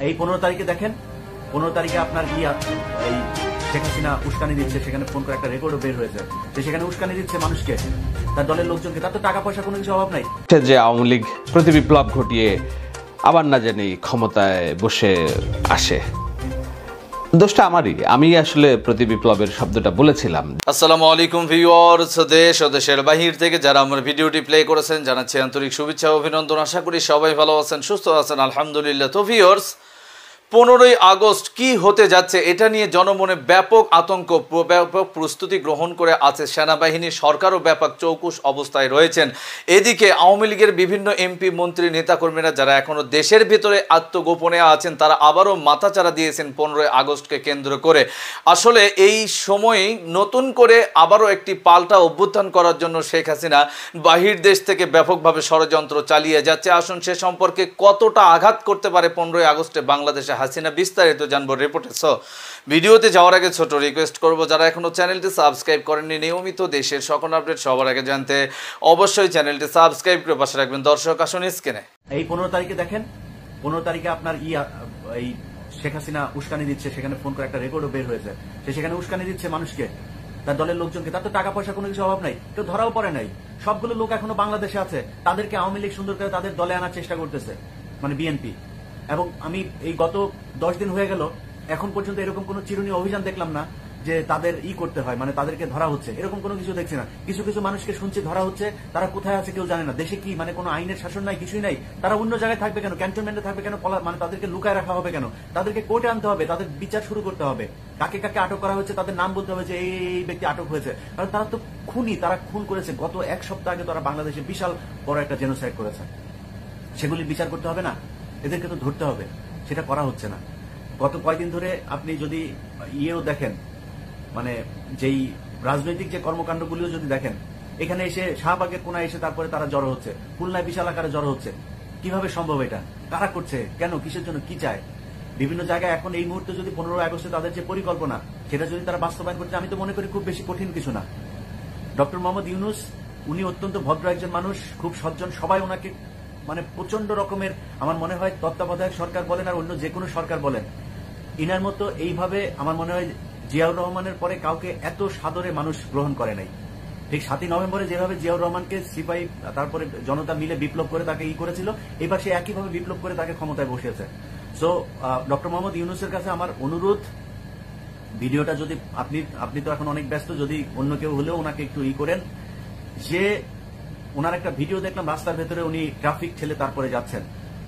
এই 15 তারিখে দেখেন, 15 তারিখে আপনার কি এই শেখ হাসিনা উস্কানি দিচ্ছে, সেখানে ফোন করে একটা রেকর্ডও বের হয়েছে যে সেখানে উস্কানি দিচ্ছে মানুষকে, তার দলের লোকজনকে। তার তো টাকা পয়সা কোনো কিছু অভাব নাই। যে আওয়ামী লীগ প্রতি বিপ্লব ঘটিয়ে আবার না জানি ক্ষমতায় বসে আসে, দোষটা আমারই। আমি আসলে প্রতি বিপ্লবের শব্দটা বলেছিলাম। আসসালামু আলাইকুম ভিউয়ার্স, দেশ ও দেশের বাহির থেকে যারা আমার ভিডিওটি প্লে করেছেন জানাচ্ছি আন্তরিক শুভেচ্ছা ও অভিনন্দন। আশা করি সবাই ভালো আছেন, সুস্থ আছেন, আলহামদুলিল্লাহ। তো ভিউয়ার্স, 15ই আগস্ট কি হতে যাচ্ছে এটা নিয়ে জনমনে ব্যাপক আতঙ্ক, ব্যাপক প্রস্তুতি গ্রহণ করে আছে সেনাবাহিনী। সরকারও ব্যাপক চৌকুশ অবস্থায় রয়েছেন। এদিকে আওয়ামী লীগের বিভিন্ন এমপি, মন্ত্রী, নেতাকর্মীরা যারা এখনো দেশের ভিতরে আত্মগোপনে আছেন, তারা আবারও মাথাচাড়া দিয়েছেন 15ই আগস্টকে কেন্দ্র করে। আসলে এই সময়ই নতুন করে আবারও একটি পাল্টা অভ্যুত্থান করার জন্য শেখ হাসিনা বাহির দেশ থেকে ব্যাপকভাবে ষড়যন্ত্র চালিয়ে যাচ্ছে। আসুন সে সম্পর্কে কতটা আঘাত করতে পারে 15ই আগস্টে বাংলাদেশে হাসিনা, বিস্তারিত জানবো রিপোর্টে। সো ভিডিওতে যাওয়ার আগে ছোট রিকোয়েস্ট করব, যারা এখনো চ্যানেলটি সাবস্ক্রাইব করেননি, নিয়মিত দেশের সকল আপডেট সবার আগে জানতে অবশ্যই চ্যানেলটি সাবস্ক্রাইব করে পাশে রাখবেন। দর্শক আসুন স্ক্রিনে। এই 15 তারিখে দেখেন, 15 তারিখে আপনার এই শেখ হাসিনা উস্কানি দিচ্ছে, সেখানে ফোন করে একটা রেকর্ডও বের হয়েছে যে সেখানে উস্কানি দিচ্ছে মানুষকে, তার দলের লোকজনকে। তার তো টাকা পয়সা কোনো কিছু অভাব নাই, কেউ ধরাও পড়ে নাই। সবগুলো লোক এখনো বাংলাদেশে আছে, তাদেরকে আওয়ামী লীগ সুন্দর করে তাদের দলে আনার চেষ্টা করতেছে, মানে বিএনপি। এবং আমি এই গত 10 দিন হয়ে গেল, এখন পর্যন্ত এরকম কোনো চিরুনি অভিযান দেখলাম না যে তাদের করতে হয়, মানে তাদেরকে ধরা হচ্ছে, এরকম কোনো কিছু দেখছি না। কিছু কিছু মানুষকে শুনছি ধরা হচ্ছে, তারা কোথায় আছে কেউ জানে না। দেশে কি মানে কোনো আইনের শাসন নাই, কিছুই নাই। তারা অন্য জায়গায় থাকবে কেন, ক্যান্টনমেন্টে থাকবে কেন, মানে তাদেরকে লুকায় রাখা হবে কেন? তাদেরকে কোর্টে আনতে হবে, তাদের বিচার শুরু করতে হবে। কাকে কাকে আটক করা হচ্ছে তাদের নাম বলতে হবে যে এই ব্যক্তি আটক হয়েছে, কারণ তারা তো খুনি, তারা খুন করেছে। গত 1 সপ্তাহ আগে তারা বাংলাদেশে বিশাল বড় একটা জেনোসাইড করেছে, সেগুলি বিচার করতে হবে না? এদেরকে তো ধরতে হবে, সেটা করা হচ্ছে না। গত কয়েকদিন ধরে আপনি যদি দেখেন, মানে যেই রাজনৈতিক যে কর্মকাণ্ডগুলিও যদি দেখেন, এখানে এসে শাহবাগের কোনায় এসে তারপরে তারা জড়ো হচ্ছে, খুলনায় বিশাল আকারে জড়ো হচ্ছে। কিভাবে সম্ভব এটা? কারা করছে, কেন, কিসের জন্য, কি চায়? বিভিন্ন জায়গায় এখন এই মুহূর্তে যদি 15ই আগস্টে তাদের যে পরিকল্পনা, সেটা যদি তারা বাস্তবায়ন করছে, আমি তো মনে করি খুব বেশি কঠিন কিছু না। ডক্টর মোহাম্মদ ইউনূস, উনি অত্যন্ত ভদ্র একজন মানুষ, খুব সজ্জন, সবাই ওনাকে মানে প্রচন্ড রকমের, আমার মনে হয় তত্ত্বাবধায়ক সরকার বলেন আর অন্য যে কোনো সরকার বলেন, ইনার মতো এইভাবে আমার মনে হয় জিয়াউর রহমানের পরে কাউকে এত সাদরে মানুষ গ্রহণ করে নাই। ঠিক 7ই নভেম্বরে যেভাবে জিয়াউর রহমানকে সিপাহী তারপরে জনতা মিলে বিপ্লব করে তাকে করেছিল, এবার সে একইভাবে বিপ্লব করে তাকে ক্ষমতায় বসিয়েছে। সো ডক্টর মোহাম্মদ ইউনূসের কাছে আমার অনুরোধ, ভিডিওটা যদি আপনি তো এখন অনেক ব্যস্ত, যদি অন্য কেউ হলেও ওনাকে একটু করেন, যে ওনার একটা ভিডিও দেখলাম রাস্তার ভেতরে উনি ট্রাফিক ঠেলে তারপরে যাচ্ছেন।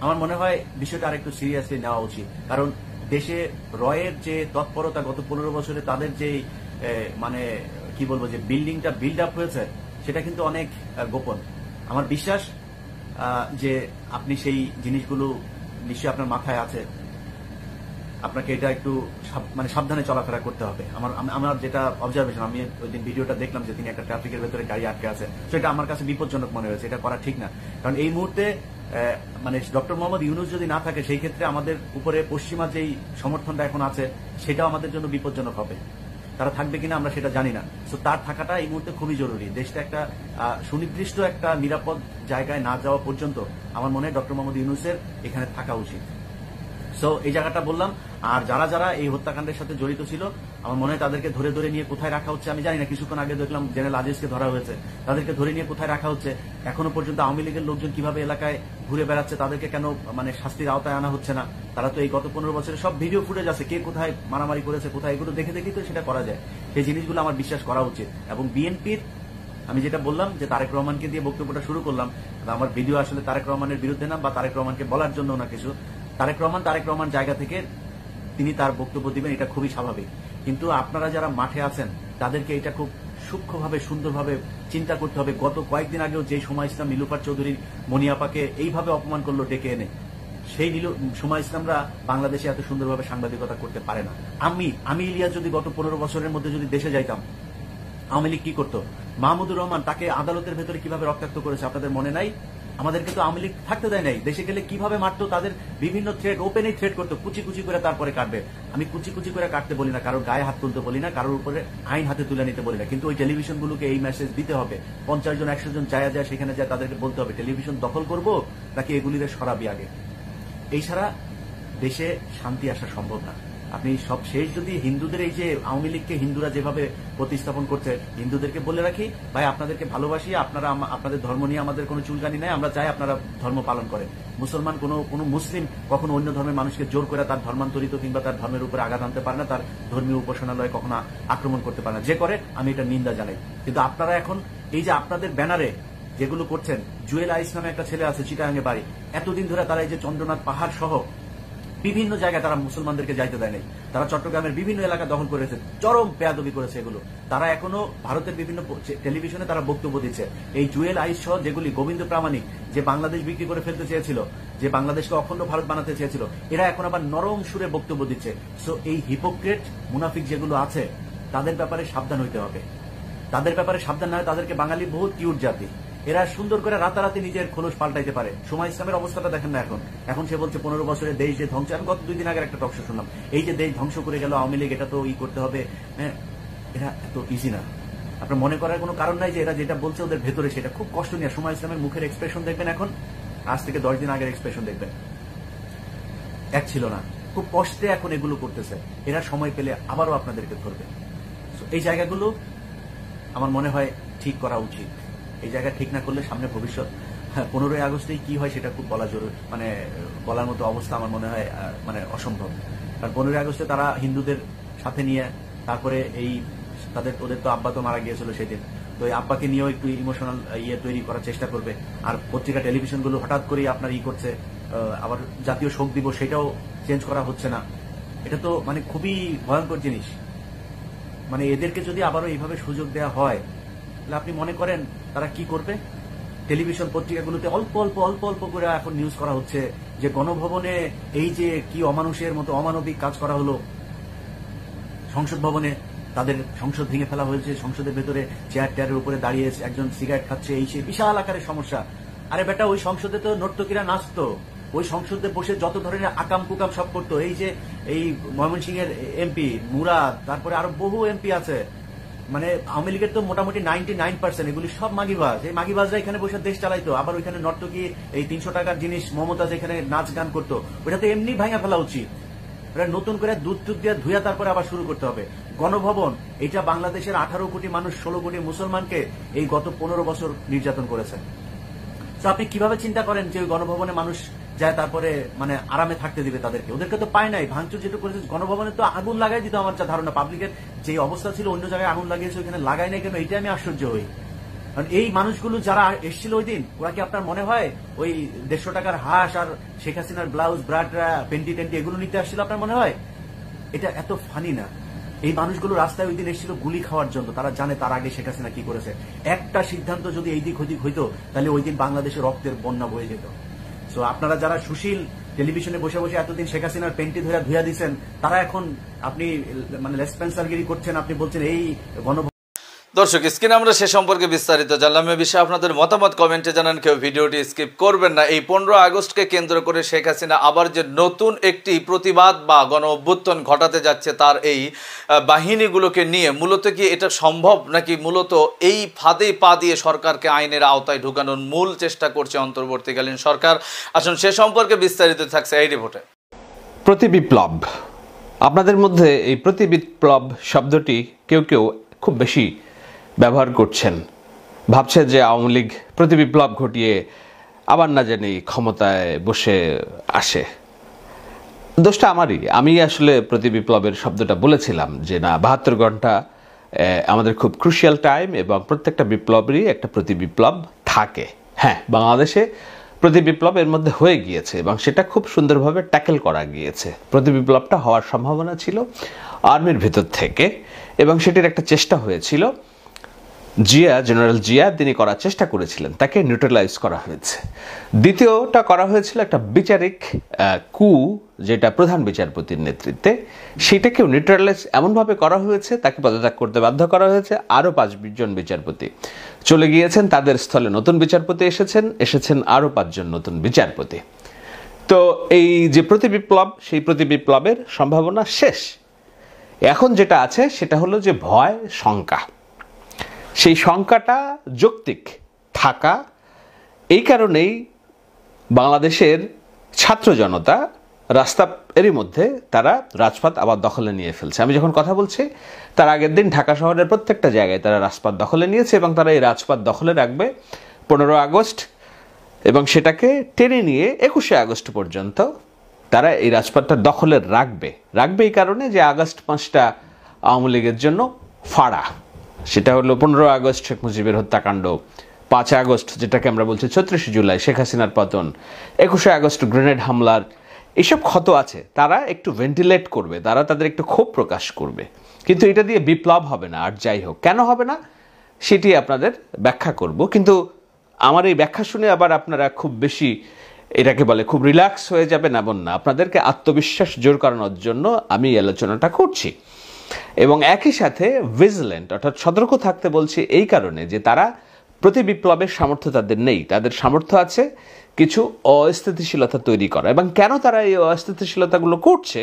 আমার মনে হয় বিষয়টা আরেকটু সিরিয়াসলি নেওয়া উচিত, কারণ দেশে রয়ের যে তৎপরতা গত 15 বছরে তাদের যে মানে কি বলবো, যে বিল্ডিংটা বিল্ড আপ হয়েছে, সেটা কিন্তু অনেক গোপন। আমার বিশ্বাস যে আপনি সেই জিনিসগুলো নিশ্চয়ই আপনার মাথায় আছে, আপনাকে এটা একটু মানে সাবধানে চলাফেরা করতে হবে। আমার যেটা অবজারভেশন, আমি ওই দিন ভিডিওটা দেখলাম যে তিনি একটা ট্রাফিকের ভেতরে গাড়ি আটকে আছে, সেটা আমার কাছে বিপজ্জনক মনে হয়েছে। এটা করা ঠিক না, কারণ এই মুহূর্তে মানে ডক্টর মোহাম্মদ ইউনূস যদি না থাকে, সেই ক্ষেত্রে আমাদের উপরে পশ্চিমা যেই সমর্থনটা এখন আছে, সেটাও আমাদের জন্য বিপজ্জনক হবে। তারা থাকবে কিনা আমরা সেটা জানি না। তো তার থাকাটা এই মুহূর্তে খুবই জরুরি। দেশটা একটা সুনির্দিষ্ট একটা নিরাপদ জায়গায় না যাওয়া পর্যন্ত আমার মনে হয় ডক্টর মোহাম্মদ ইউনূসের এখানে থাকা উচিত। সো এই জায়গাটা বললাম। আর যারা যারা এই হত্যাকাণ্ডের সাথে জড়িত ছিল, আমার মনে হয় তাদেরকে ধরে ধরে নিয়ে কোথায় রাখা হচ্ছে আমি জানি না। কিছুক্ষণ আগে দেখলাম জেনারেল আজিজকে ধরা হয়েছে, তাদেরকে ধরে নিয়ে কোথায় রাখা হচ্ছে এখনো পর্যন্ত। আওয়ামী লীগের লোকজন কিভাবে এলাকায় ঘুরে বেড়াচ্ছে, তাদেরকে কেন মানে শাস্তির আওতায় আনা হচ্ছে না? তারা তো এই গত 15 বছরে সব ভিডিও ফুটেজ আছে, কে কোথায় মারামারি করেছে, কোথায়, এগুলো দেখে দেখেই তো সেটা করা যায়। সেই জিনিসগুলো আমার বিশ্বাস করা উচিত। এবং বিএনপির, আমি যেটা বললাম যে তারেক রহমানকে দিয়ে বক্তব্যটা শুরু করলাম, আমার ভিডিও আসলে তারেক রহমানের বিরুদ্ধে না, বা তারেক রহমানকে বলার জন্য না কিছু। তারেক রহমান জায়গা থেকে তিনি তার বক্তব্য দিবেন, এটা খুবই স্বাভাবিক। কিন্তু আপনারা যারা মাঠে আছেন, তাদেরকে এটা খুব সূক্ষ্মভাবে, সুন্দরভাবে চিন্তা করতে হবে। গত কয়েকদিন আগেও যে সময় ইসলাম নীলুফার চৌধুরী মনিয়াপাকে এইভাবে অপমান করলো ডেকে এনে, সেই সময় ইসলামরা বাংলাদেশে এত সুন্দরভাবে সাংবাদিকতা করতে পারে না। আমি ইলিয়াস যদি গত 15 বছরের মধ্যে যদি দেশে যাইতাম, আওয়ামী লীগ কি করতো? মাহমুদুর রহমান তাকে আদালতের ভেতরে কিভাবে রক্তাক্ত করেছে আপনাদের মনে নাই? আমাদেরকে তো আওয়ামী লীগ থাকতে দেয় নাই। দেশে গেলে কিভাবে মারতো, তাদের বিভিন্ন থ্রেড, ওপেনই থ্রেড করতো, কুচি কুচি করে তারপরে কাটবে। আমি কুচি কুচি করে কাটতে বলি না, কারোর গায়ে হাত তুলতে বলি না, কারোর উপরে আইন হাতে তুলে নিতে বলি না। কিন্তু ওই টেলিভিশনগুলোকে এই মেসেজ দিতে হবে। 50 জন 100 জন যায় সেখানে যায়, তাদেরকে বলতে হবে টেলিভিশন দখল করবো নাকি এগুলিরে সরাবি আগে। এই ছাড়া দেশে শান্তি আসা সম্ভব না। আপনি সব শেষ যদি হিন্দুদের এই যে আওয়ামী লীগকে হিন্দুরা যেভাবে প্রতিস্থাপন করছে, হিন্দুদেরকে বলে রাখি ভাই আপনাদেরকে ভালোবাসি, আপনারা আপনাদের ধর্ম নিয়ে আমাদের কোনো চুলকানি নাই, আমরা চাই আপনারা ধর্ম পালন করেন। মুসলমান কোনো মুসলিম কখনো অন্য ধর্মের মানুষকে জোর করে তার ধর্মান্তরিত কিংবা তার ধর্মের উপরে আঘাত আনতে পারে না, তার ধর্মীয় উপাসনালয়ে কখনো আক্রমণ করতে পারে না। যে করে আমি এটা নিন্দা জানাই। কিন্তু আপনারা এখন এই যে আপনাদের ব্যানারে যেগুলো করছেন, জুয়েল আইস নামে একটা ছেলে আছে চিটাগাঙ্গে বাড়ি, এতদিন ধরে তারা এই যে চন্দ্রনাথ পাহাড় সহ বিভিন্ন জায়গায় তারা মুসলমানদেরকে যাইতে দেয় নাই, তারা চট্টগ্রামের বিভিন্ন এলাকা দখল করেছে, চরম বেয়াদবি করেছে এগুলো। তারা এখনো ভারতের বিভিন্ন টেলিভিশনে তারা বক্তব্য দিচ্ছে। এই জুয়েল আইস সহ যেগুলি, গোবিন্দ প্রামাণিক যে বাংলাদেশ বিক্রি করে ফেলতে চেয়েছিল, যে বাংলাদেশকে অখণ্ড ভারত বানাতে চেয়েছিল, এরা এখন আবার নরম সুরে বক্তব্য দিচ্ছে। সো এই হিপোক্রেট মুনাফিক যেগুলো আছে তাদের ব্যাপারে সাবধান হইতে হবে। তাদের ব্যাপারে সাবধান না হয় তাদেরকে বাঙালি বহুত কিউট জাতি, এরা সুন্দর করে রাতারাতি নিজের খোলস পাল্টাইতে পারে। সময় ইসলামের অবস্থাটা দেখেন না এখন সে বলছে 15 বছরের দেশ যে ধ্বংস। আমি গত 2 দিন আগের একটা টকশো শুনলাম, এই যে দেশ ধ্বংস করে গেল আওয়ামী লীগ, এটা তো করতে হবে। হ্যাঁ, এরা এত ইজি না। আপনার মনে করার কোনো কারণ নাই যে এরা যেটা বলছে ওদের ভেতরে সেটা খুব কষ্ট নিয়ে। সময় ইসলামের মুখের এক্সপ্রেশন দেখবেন, এখন আজ থেকে 10 দিন আগের এক্সপ্রেশন দেখবেন, এক ছিল না। খুব কষ্টে এখন এগুলো করতেছে। এরা সময় পেলে আবারও আপনাদেরকে ধরবে। এই জায়গাগুলো আমার মনে হয় ঠিক করা উচিত। এই জায়গা ঠিক না করলে সামনে ভবিষ্যৎ 15ই আগস্টেই কি হয় সেটা খুব বলা জরুরি, মানে বলার মতো অবস্থা আমার মনে হয় মানে অসম্ভব। কারণ 15ই আগস্টে তারা হিন্দুদের সাথে নিয়ে তারপরে এই ওদের তো আব্বা তো মারা গিয়েছিল সেদিন, তো এই আব্বাকে নিয়েও একটু ইমোশনাল তৈরি করার চেষ্টা করবে। আর পত্রিকা টেলিভিশনগুলো হঠাৎ করেই আপনার করছে, আবার জাতীয় শোক দিবস সেটাও চেঞ্জ করা হচ্ছে না। এটা তো মানে খুবই ভয়ঙ্কর জিনিস। মানে এদেরকে যদি আবারও এইভাবে সুযোগ দেওয়া হয় তাহলে আপনি মনে করেন তারা কি করবে? টেলিভিশন পত্রিকাগুলোতে অল্প অল্প অল্প অল্প করে এখন নিউজ করা হচ্ছে যে গণভবনে এই যে কি অমানুষের মতো অমানবিক কাজ করা হলো, সংসদ ভবনে তাদের সংসদ ভেঙে ফেলা হয়েছে, সংসদের ভেতরে চেয়ার টেয়ারের উপরে দাঁড়িয়ে একজন সিগারেট খাচ্ছে, এই সেই বিশাল আকারের সমস্যা। আরে বেটা, ওই সংসদে তো নর্তকীরা নাচতো, ওই সংসদে বসে যত ধরনের আকাম কুকাম সব করতো। এই যে এই ময়মনসিংহের এমপি মুরাদ, তারপরে আরো বহু এমপি আছে, মানে আওয়ামী লীগের তো মোটামুটি 99% এগুলি সব মাগিবাজ। এই মাগিবাজরা এখানে বসে দেশ চালাইতো। আবার ওইখানে নর্তকী এই 300 টাকার জিনিস মমতাজ এখানে নাচ গান করতো, ওটা তো এমনি ভাঙা ফেলা উচিত। ওটা নতুন করে দুধ দিয়ে ধুয়া তারপরে আবার শুরু করতে হবে। গণভবন, এটা বাংলাদেশের 18 কোটি মানুষ, 16 কোটি মুসলমানকে এই গত 15 বছর নির্যাতন করেছে। তো আপনি কিভাবে চিন্তা করেন যে ওই গণভবনে মানুষ যায় তারপরে মানে আরামে থাকতে দিবে তাদেরকে? ওদেরকে তো পায় নাই। ভাঙচুর যেটা করেছে গণভবনে তো আগুন লাগাই দিত আমার যা ধারণা। পাবলিকের যে অবস্থা ছিল অন্য জায়গায় আগুন লাগিয়েছে, ওইখানে লাগাই নাই কেন, এটা আমি আশ্চর্য হই। কারণ এই মানুষগুলো যারা এসেছিল ওই দিন, ওরা কি আপনার মনে হয় ওই 150 টাকার হাঁস আর শেখ হাসিনার ব্লাউজ ব্রাডরা পেন্টি টেন্টি এগুলো নিতে আসছিল আপনার মনে হয়? এটা এত ফানি না। এই মানুষগুলো রাস্তায় ওই দিন এসেছিল গুলি খাওয়ার জন্য। তারা জানে তার আগে শেখ হাসিনা কি করেছে। একটা সিদ্ধান্ত যদি এই দিক ওইদিক হইতো তাহলে ওই দিন বাংলাদেশের রক্তের বন্যা বয়ে যেত। সো আপনারা যারা সুশীল টেলিভিশনে বসে বসে এতদিন শেখ হাসিনার পেন্টি ধরে ধুয়া দিচ্ছেন, তারা এখন আপনি মানে লেসপেন্সারগিরি করছেন, আপনি বলছেন এই দর্শক স্ক্রিনে আমরা সে সম্পর্কে বিস্তারিত জানলাম। এ বিষয়ে আপনাদের মতামত কমেন্টে জানান, কেউ ভিডিওটি স্কিপ করবেন না। এই 15 আগস্টকে কেন্দ্র করে শেখ হাসিনা আবার যে নতুন একটি প্রতিবাদ বা গণ অভ্যুত্থান ঘটাতে যাচ্ছে তার এই বাহিনীগুলোকে নিয়ে, মূলত কি এটা সম্ভব, নাকি মূলত এই ফাঁদে পা দিয়ে সরকারকে আইনের আওতায় ঢুকানোর মূল চেষ্টা করছে অন্তর্বর্তীকালীন সরকার? আসুন সে সম্পর্কে বিস্তারিত থাকছে এই রিপোর্টে। প্রতিবিপ্লব, আপনাদের মধ্যে এই প্রতিবিপ্লব শব্দটি কেউ কেউ খুব বেশি ব্যবহার করছেন, ভাবছে যে আওয়ামী লীগ প্রতিবিপ্লব ঘটিয়ে আবার না জানি ক্ষমতায় বসে আসে। দোষটা আমারই। আমি আসলে প্রতিবিপ্লবের শব্দটা বলেছিলাম যে না, 72 ঘন্টা আমাদের খুব ক্রুশিয়াল টাইম এবং প্রত্যেকটা বিপ্লবেরই একটা প্রতিবিপ্লব থাকে। হ্যাঁ, বাংলাদেশে প্রতিবিপ্লব এর মধ্যে হয়ে গিয়েছে এবং সেটা খুব সুন্দরভাবে ট্যাকেল করা গিয়েছে। প্রতিবিপ্লবটা হওয়ার সম্ভাবনা ছিল আর্মির ভেতর থেকে এবং সেটির একটা চেষ্টা হয়েছিল। জেনারেল জিয়া তিনি করার চেষ্টা করেছিলেন, তাকে নিউট্রালাইজ করা হয়েছে। দ্বিতীয়টা করা হয়েছিল একটা বিচারিক কু, যেটা প্রধান বিচারপতির নেতৃত্বে, সেটাকেও নিউট্রালাইজ এমনভাবে করা হয়েছে, তাকে পদত্যাগ করতে বাধ্য করা হয়েছে। আরও 5 জন বিচারপতি চলে গিয়েছেন, তাদের স্থলে নতুন বিচারপতি এসেছেন আরও 5 জন নতুন বিচারপতি। তো এই যে প্রতিবিপ্লব, সেই প্রতিবিপ্লবের সম্ভাবনা শেষ। এখন যেটা আছে সেটা হলো যে ভয়, শঙ্কা। সেই শঙ্কাটা যৌক্তিক থাকা, এই কারণেই বাংলাদেশের ছাত্র জনতা রাস্তা এরই মধ্যে তারা রাজপথ আবার দখলে নিয়ে ফেলছে। আমি যখন কথা বলছি তার আগের দিন ঢাকা শহরের প্রত্যেকটা জায়গায় তারা রাজপথ দখলে নিয়েছে এবং তারা এই রাজপথ দখলে রাখবে 15 আগস্ট এবং সেটাকে টেনে নিয়ে 21শে আগস্ট পর্যন্ত তারা এই রাজপথটা দখলে রাখবে এই কারণে যে আগস্ট মাসটা আওয়ামী লীগের জন্য ফাড়া। সেটা হলো 15 আগস্ট শেখ মুজিবের হত্যাকাণ্ড, 5 আগস্ট যেটাকে আমরা বলছি 34 জুলাই শেখ হাসিনার পতন, 21শে আগস্ট গ্রেনেড হামলার এইসব ক্ষত আছে, তারা একটু ভেন্টিলেট করবে, তারা তাদের একটু ক্ষোভ প্রকাশ করবে, কিন্তু এটা দিয়ে বিপ্লব হবে না। আর যাই হোক, কেন হবে না সেটি আপনাদের ব্যাখ্যা করব, কিন্তু আমার এই ব্যাখ্যা শুনে আবার আপনারা খুব বেশি এটাকে বলে খুব রিল্যাক্স হয়ে যাবেন এমন না, আপনাদেরকে আত্মবিশ্বাস জোর করানোর জন্য আমি এই আলোচনাটা করছি। এবং একই সাথে ভিজিল্যান্ট অর্থাৎ সতর্ক থাকতে বলছি এই কারণে যে তারা প্রতি বিপ্লবের সামর্থ্য তাদের নেই, তাদের সামর্থ্য আছে কিছু অস্থিতিশীলতা তৈরি করা। এবং কেন তারা এই অস্থিতিশীলতাগুলো করছে,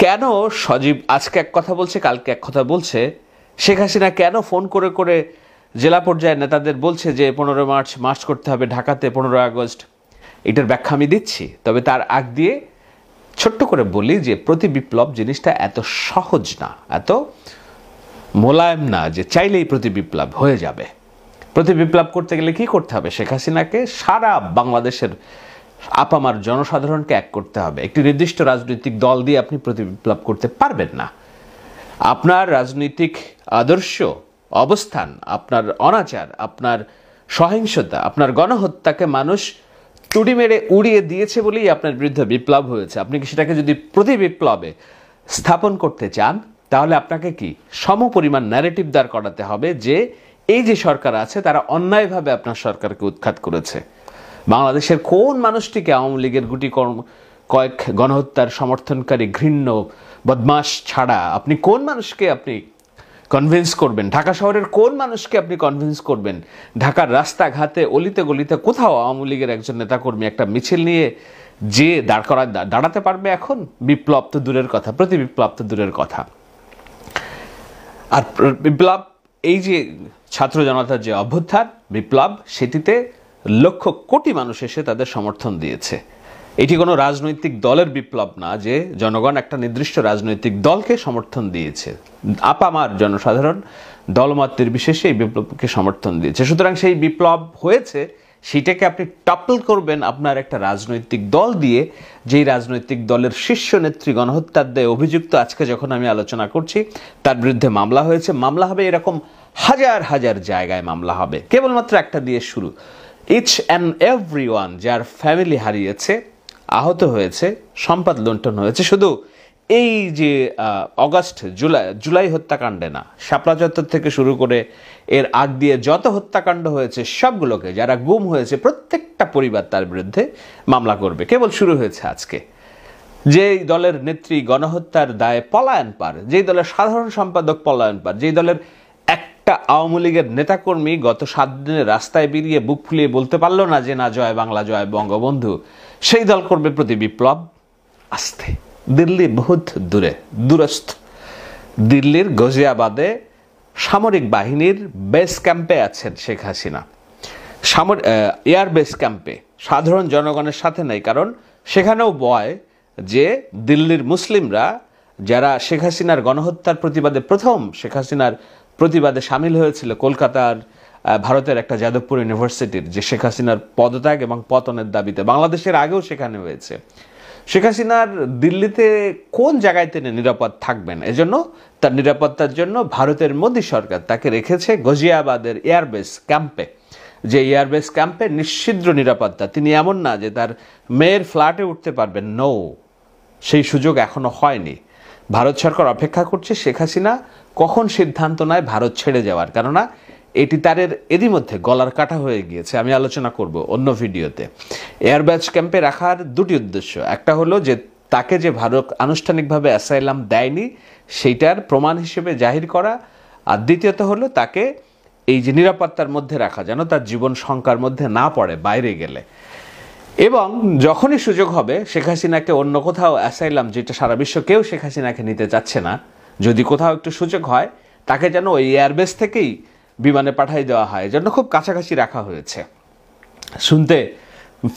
কেন সজীব আজকে এক কথা বলছে কালকে এক কথা বলছে, শেখ হাসিনা কেন ফোন করে করে জেলা পর্যায়ে নেতাদের বলছে যে 15 মার্চ মার্চ করতে হবে ঢাকাতে 15 আগস্ট, এটার ব্যাখ্যা আমি দিচ্ছি। তবে তার আগ দিয়ে ছোট্ট করে বলি যে প্রতি বিপ্লব জিনিসটা এত সহজ না, এত মোলায়েম না যে চাইলেই প্রতি বিপ্লব হয়ে যাবে। প্রতি বিপ্লব করতে গেলে কি করতে হবে? শেখ হাসিনাকে সারা বাংলাদেশের আপামার জনসাধারণকে এক করতে হবে। একটি নির্দিষ্ট রাজনৈতিক দল দিয়ে আপনি প্রতি বিপ্লব করতে পারবেন না। আপনার রাজনৈতিক আদর্শ, অবস্থান, আপনার অনাচার, আপনার সহিংসতা, আপনার গণহত্যাকে মানুষ তুড়ি মেরে উড়িয়ে দিয়েছে বলেই আপনার বিরুদ্ধে বিপ্লব হয়েছে। আপনি কি সেটাকে যদি প্রতি বিপ্লবে স্থাপন করতে চান, তাহলে আপনাকে কি সমপরিমাণ ন্যারেটিভ দাঁড় করাতে হবে যে এই যে সরকার আছে তারা অন্যায়ভাবে আপনার সরকারকে উৎখাত করেছে। বাংলাদেশের কোন মানুষটিকে আওয়ামী লীগের গুটি কয়েক গণহত্যার সমর্থনকারী ঘৃণ্য বদমাশ ছাড়া আপনি কোন মানুষকে আপনি কনভিন্স করবেন? ঢাকা শহরের কোন মানুষকে আপনি কনভিন্স করবেন? ঢাকার রাস্তাঘাটে অলিতে গলিতে কোথাও আওয়ামী লীগের একজন নেতাকর্মী একটা মিছিল নিয়ে যে দাঁড়াতে পারবে এখন? বিপ্লব তো দূরের কথা, প্রতি বিপ্লব তো দূরের কথা। আর বিপ্লব, এই যে ছাত্র জনতার যে অভ্যুত্থান বিপ্লব, সেটিতে লক্ষ কোটি মানুষ এসে তাদের সমর্থন দিয়েছে। এটি কোনো রাজনৈতিক দলের বিপ্লব না যে জনগণ একটা নির্দিষ্ট রাজনৈতিক দলকে সমর্থন দিয়েছে। আপামার জনসাধারণ দলমত নির্বিশেষে এই বিপ্লবকে সমর্থন দিয়েছে। সুতরাং সেই বিপ্লব হয়েছে, সেটাকে আপনি টপল করবেন আপনার একটা রাজনৈতিক দল দিয়ে, যেই রাজনৈতিক দলের শীর্ষ নেত্রী গণহত্যার দায়ে অভিযুক্ত। আজকে যখন আমি আলোচনা করছি তার বিরুদ্ধে মামলা হয়েছে, মামলা হবে এরকম হাজার হাজার জায়গায় মামলা হবে। কেবলমাত্র একটা দিয়ে শুরু, ইচ অ্যান্ড এভরি ওয়ান যার ফ্যামিলি হারিয়েছে, আহত হয়েছে, সম্পদ লুণ্ঠন হয়েছে, শুধু এই যে জুলাই হত্যাকাণ্ডে না, শাপলা চত্বর থেকে শুরু করে এর আগ দিয়ে যত হত্যাকাণ্ড হয়েছে সবগুলোকে, যারা গুম হয়েছে প্রত্যেকটা পরিবার তার বিরুদ্ধে মামলা করবে। কেবল শুরু হয়েছে আজকে। যেই দলের নেত্রী গণহত্যার দায়ে পলায়ন পার, যেই দলের সাধারণ সম্পাদক পলায়ন পার, যেই দলের একটা আওয়ামী লীগের নেতাকর্মী গত 7 দিনে রাস্তায় বেরিয়ে বুক ফুলিয়ে বলতে পারলো না যে না জয় বাংলা জয় বঙ্গবন্ধু, সেই দল করবে প্রতি বিপ্লব আস্তে। দিল্লি বহুত দূরস্থ, দিল্লির গাজিয়াবাদে সামরিক বাহিনীর বেস ক্যাম্পে আছেন শেখ হাসিনা, এয়ার বেস ক্যাম্পে, সাধারণ জনগণের সাথে নেই। কারণ সেখানেও বয় যে দিল্লির মুসলিমরা যারা শেখ হাসিনার গণহত্যার প্রতিবাদে প্রথম শেখ হাসিনার প্রতিবাদে সামিল হয়েছিল, কলকাতার ভারতের একটা যাদবপুর ইউনিভার্সিটির, যে শেখ হাসিনার পদত্যাগ এবং পতনের দাবিতে, বাংলাদেশের আগেও সেখানে হয়েছে। শেখ হাসিনার দিল্লিতে কোন জায়গায় তিনি নিরাপদ থাকবেন, এজন্য তার নিরাপত্তার জন্য ভারতের মোদী সরকার তাকে রেখেছে গাজিয়াবাদের এয়ারবেস ক্যাম্পে, যে এয়ারবেস ক্যাম্পে নিশ্ছিদ্র নিরাপত্তা। তিনি এমন না যে তার মেয়ের ফ্ল্যাটে উঠতে পারবেন, নো, সেই সুযোগ এখনো হয়নি। ভারত সরকার অপেক্ষা করছে শেখ হাসিনা কখন সিদ্ধান্ত নেয় ভারত ছেড়ে যাওয়ার, কেননা এটি তাদের এরই মধ্যে গলার কাটা হয়ে গিয়েছে। আমি আলোচনা করব অন্য ভিডিওতে। এয়ারবেস ক্যাম্পে রাখার দুটি উদ্দেশ্য, একটা হলো যে তাকে যে ভারত আনুষ্ঠানিকভাবে অ্যাসাইলাম দেয়নি সেইটার প্রমাণ হিসেবে জাহির করা, আর দ্বিতীয়ত হলো তাকে এই যে নিরাপত্তার মধ্যে রাখা, যেন তার জীবন শঙ্কার মধ্যে না পড়ে বাইরে গেলে। এবং যখনই সুযোগ হবে শেখ হাসিনাকে অন্য কোথাও অ্যাসাইলাম, যেটা সারা বিশ্ব কেউ শেখ হাসিনাকে নিতে চাচ্ছে না, যদি কোথাও একটু সুযোগ হয় তাকে যেন ওই এয়ারবেস থেকেই বিমানে পাঠাই দেওয়া হয়, জন্য খুব কাছাকাছি রাখা হয়েছে। শুনতে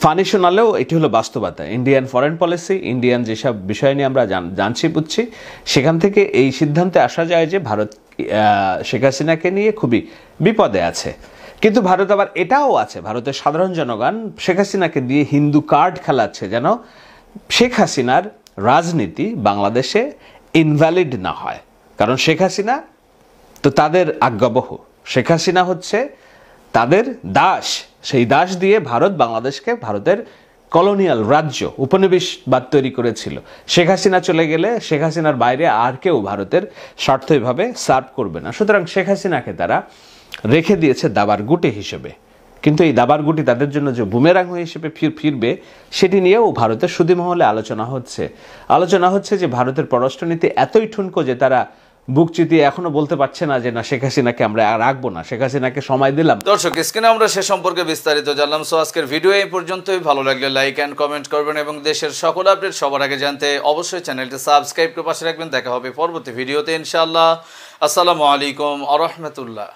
ফানি শোনালেও এটি হলো বাস্তবতা। ইন্ডিয়ান ফরেন পলিসি, ইন্ডিয়ান যেসব বিষয় নিয়ে আমরা জানছি বুঝছি, সেখান থেকে এই সিদ্ধান্তে আসা যায় যে ভারত শেখ হাসিনাকে নিয়ে খুবই বিপদে আছে। কিন্তু ভারত আবার এটাও আছে, ভারতের সাধারণ জনগণ শেখ হাসিনাকে দিয়ে হিন্দু কার্ড খেলাচ্ছে যেন শেখ হাসিনার রাজনীতি বাংলাদেশে ইনভ্যালিড না হয়। কারণ শেখ হাসিনা তো তাদের আজ্ঞাবহ, শেখ হাসিনা হচ্ছে তাদের দাস। সেই দাস দিয়ে ভারত বাংলাদেশকে ভারতের কলোনিয়াল রাজ্য, উপনিবেশবাদ তৈরি করেছিল। শেখ হাসিনা চলে গেলে শেখ হাসিনার বাইরে আর কেউ ভারতের স্বার্থ এভাবে সার্ভ করবে না। সুতরাং শেখ হাসিনাকে তারা রেখে দিয়েছে দাবার গুটি হিসেবে। কিন্তু এই দাবার গুটি তাদের জন্য যে বুমেরাং হিসেবে ফিরবে সেটি নিয়েও ভারতের সুধীমহলে আলোচনা হচ্ছে যে ভারতের পররাষ্ট্রনীতি এতই ঠুনকো যে তারা বুক চিতিয়ে এখনো বলতে পারছে না যে না, শেখ হাসিনাকে আমরা রাখবো না, শেখ হাসিনাকে সময় দিলাম। দর্শক, স্ক্রিনে আমরা সে সম্পর্কে বিস্তারিত জানলাম। সো আজকের ভিডিও এই পর্যন্তই। ভালো লাগলে লাইক অ্যান্ড কমেন্ট করবেন এবং দেশের সকল আপডেট সবার আগে জানতে অবশ্যই চ্যানেলটি সাবস্ক্রাইব করে পাশে রাখবেন। দেখা হবে পরবর্তী ভিডিওতে ইনশাআল্লাহ। আসসালামু আলাইকুম ওয়া রাহমাতুল্লাহ।